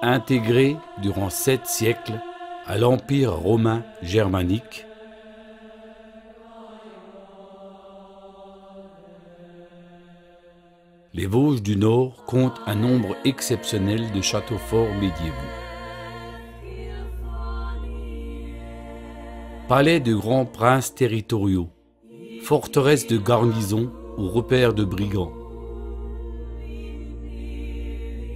intégré durant 7 siècles à l'Empire romain germanique, les Vosges du Nord comptent un nombre exceptionnel de châteaux forts médiévaux. Palais de grands princes territoriaux, forteresses de garnison ou repères de brigands.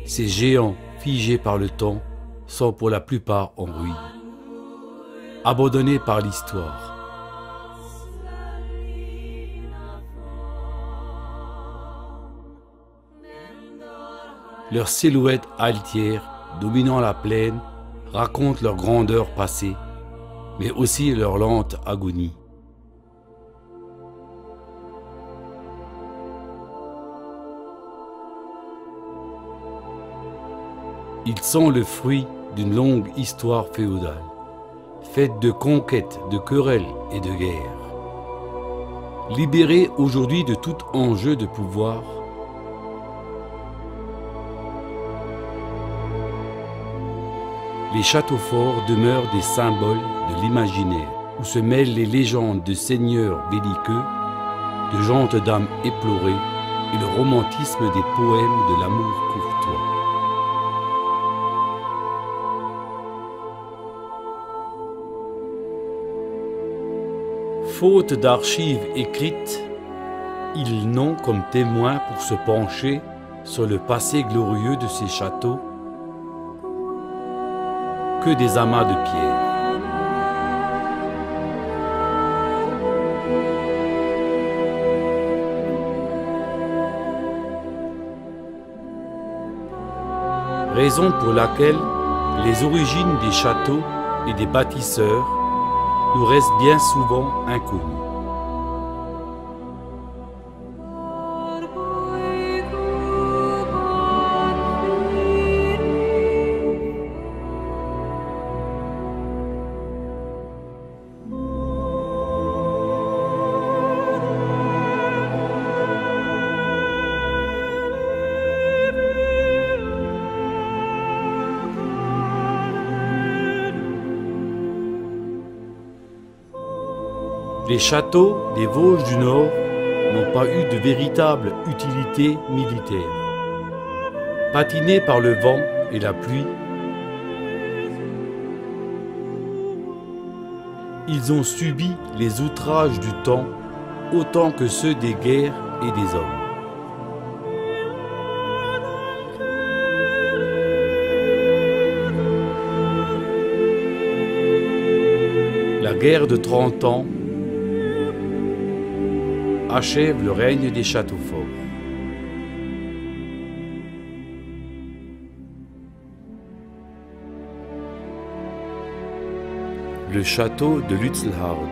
Ces géants figés par le temps sont pour la plupart en ruine, abandonnés par l'histoire. Leurs silhouettes altières dominant la plaine racontent leur grandeur passée, mais aussi leur lente agonie. Ils sont le fruit d'une longue histoire féodale, faite de conquêtes, de querelles et de guerres. Libérés aujourd'hui de tout enjeu de pouvoir, les châteaux forts demeurent des symboles de l'imaginaire, où se mêlent les légendes de seigneurs belliqueux, de gentes dames éplorées et le romantisme des poèmes de l'amour courtois. Faute d'archives écrites, ils n'ont comme témoins pour se pencher sur le passé glorieux de ces châteaux que des amas de pierre. Raison pour laquelle les origines des châteaux et des bâtisseurs nous restent bien souvent inconnues. Les châteaux des Vosges du Nord n'ont pas eu de véritable utilité militaire. Patinés par le vent et la pluie, ils ont subi les outrages du temps autant que ceux des guerres et des hommes. La guerre de 30 ans achève le règne des châteaux forts. Le château de Lützelhard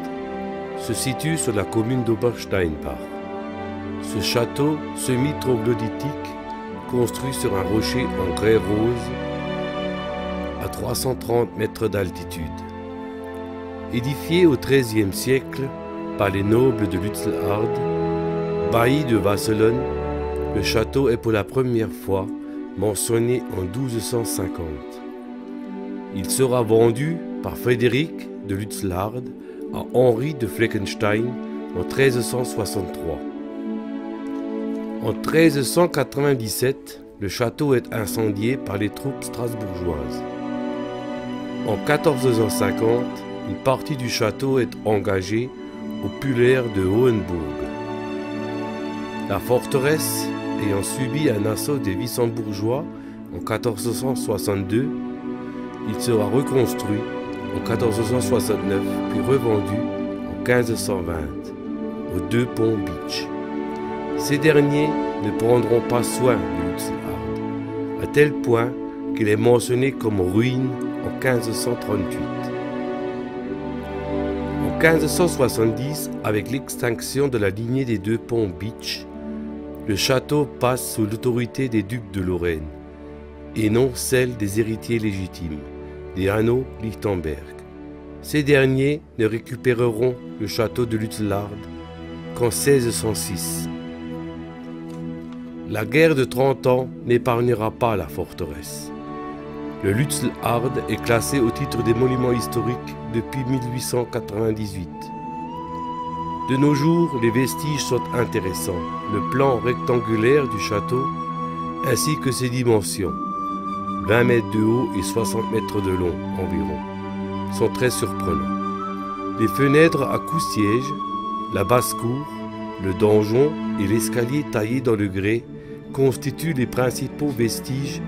se situe sur la commune d'Obersteinbach. Ce château semi-troglodytique, construit sur un rocher en grès rose à 330 mètres d'altitude. Édifié au XIIIe siècle par les nobles de Lützelhard, bailli de Wasselonne, le château est pour la première fois mentionné en 1250. Il sera vendu par Frédéric de Lützelhard à Henri de Fleckenstein en 1363. En 1397, le château est incendié par les troupes strasbourgeoises. En 1450, une partie du château est engagée au Puller de Hohenburg. La forteresse ayant subi un assaut des Wissembourgeois en 1462, il sera reconstruit en 1469 puis revendu en 1520 aux deux ponts Bitche. Ces derniers ne prendront pas soin de Lützelhard, à tel point qu'il est mentionné comme ruine en 1538. En 1570, avec l'extinction de la lignée des deux ponts Bitche, le château passe sous l'autorité des ducs de Lorraine, et non celle des héritiers légitimes, les Hanau-Lichtenberg. Ces derniers ne récupéreront le château de Lützelhard qu'en 1606. La guerre de 30 ans n'épargnera pas la forteresse. Le Lutzel Ard est classé au titre des monuments historiques depuis 1898. De nos jours, les vestiges sont intéressants. Le plan rectangulaire du château, ainsi que ses dimensions, 20 mètres de haut et 60 mètres de long environ, sont très surprenants. Les fenêtres à coups-sièges, la basse-cour, le donjon et l'escalier taillé dans le grès constituent les principaux vestiges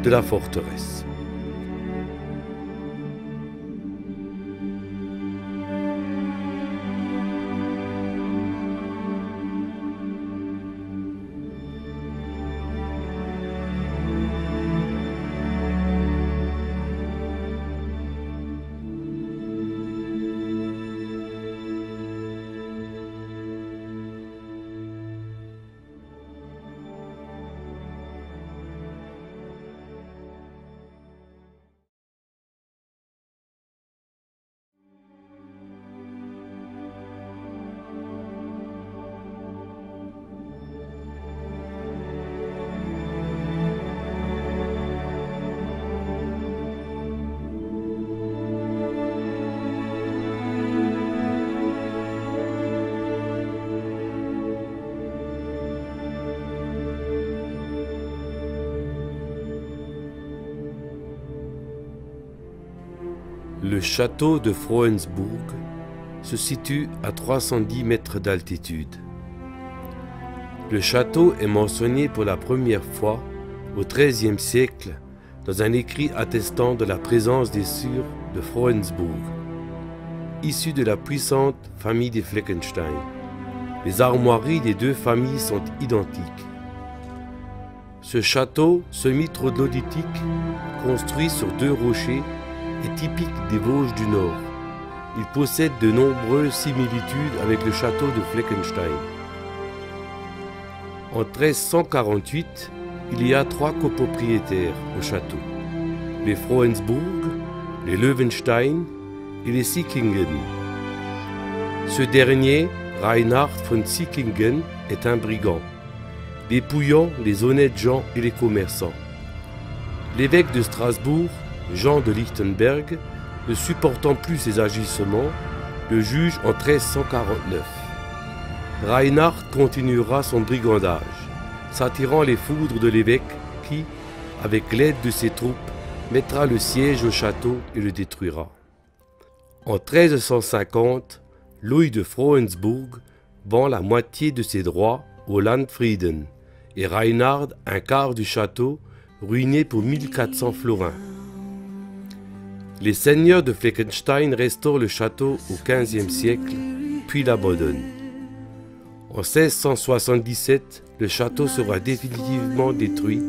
de la forteresse. Le château de Frauensburg se situe à 310 mètres d'altitude. Le château est mentionné pour la première fois au XIIIe siècle dans un écrit attestant de la présence des sires de Frauensburg, issus de la puissante famille des Fleckenstein. Les armoiries des deux familles sont identiques. Ce château semi-troglodytique, construit sur deux rochers, est typique des Vosges du Nord. Il possède de nombreuses similitudes avec le château de Fleckenstein. En 1348, il y a trois copropriétaires au château: les Frauensburg, les Löwenstein et les Sickingen. Ce dernier, Reinhard von Sickingen, est un brigand, dépouillant les honnêtes gens et les commerçants. L'évêque de Strasbourg, Jean de Lichtenberg, ne supportant plus ses agissements, le juge en 1349. Reinhard continuera son brigandage, s'attirant les foudres de l'évêque qui, avec l'aide de ses troupes, mettra le siège au château et le détruira. En 1350, Louis de Frauensburg vend la moitié de ses droits au Landfrieden et Reinhard un quart du château, ruiné pour 1400 florins. Les seigneurs de Fleckenstein restaurent le château au XVe siècle, puis l'abandonnent. En 1677, le château sera définitivement détruit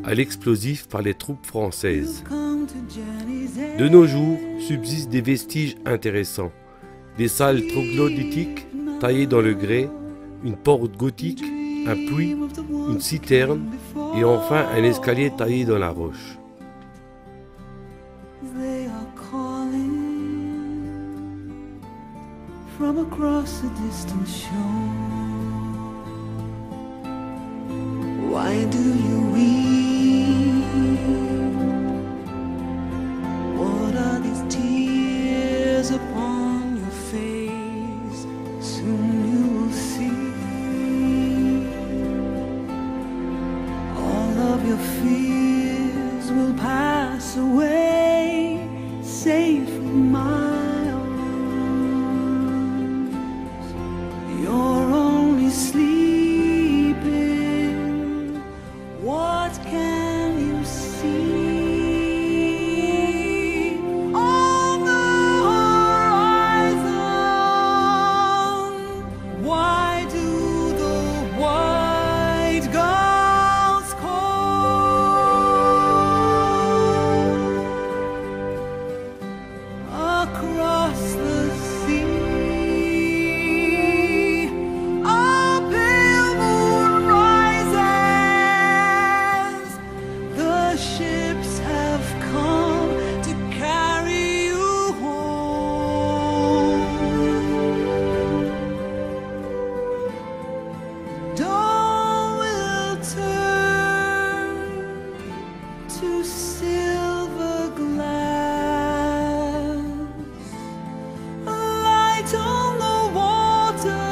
à l'explosif par les troupes françaises. De nos jours, subsistent des vestiges intéressants, des salles troglodytiques taillées dans le grès, une porte gothique, un puits, une citerne et enfin un escalier taillé dans la roche. From across a distant shore, why do you weep? What are these tears upon your face? Soon you will see all of your fears will pass away, safe from my ship to silver glass, a light on the water,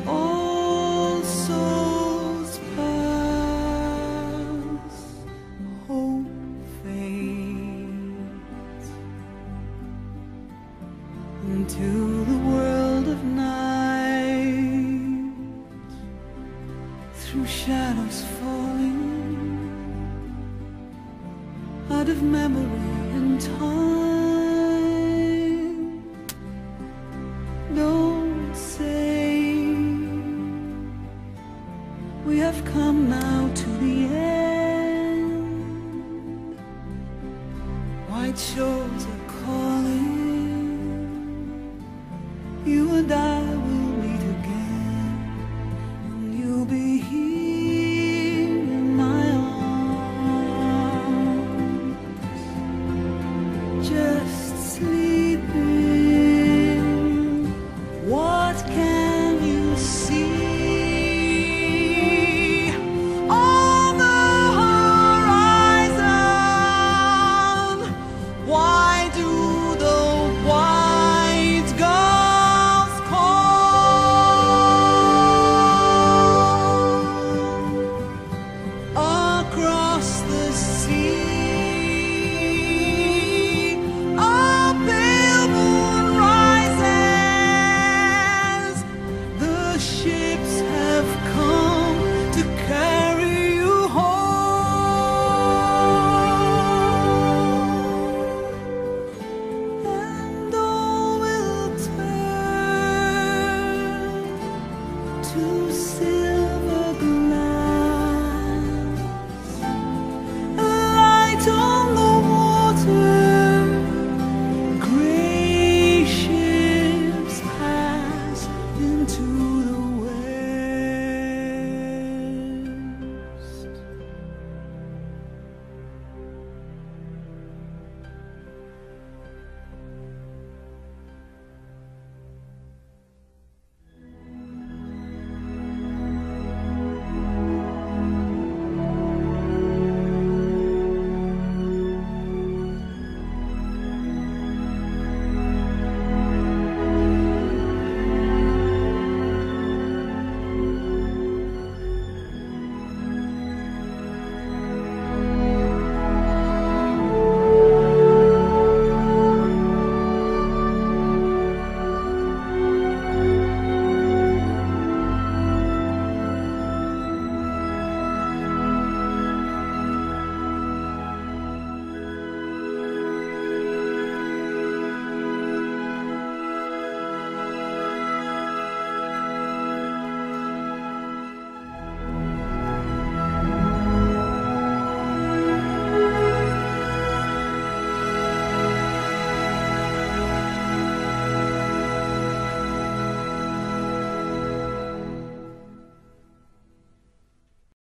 all souls pass, hope fades into the world of night, through shadows falling out of memory and time. Don't say we have come now to the end. White shores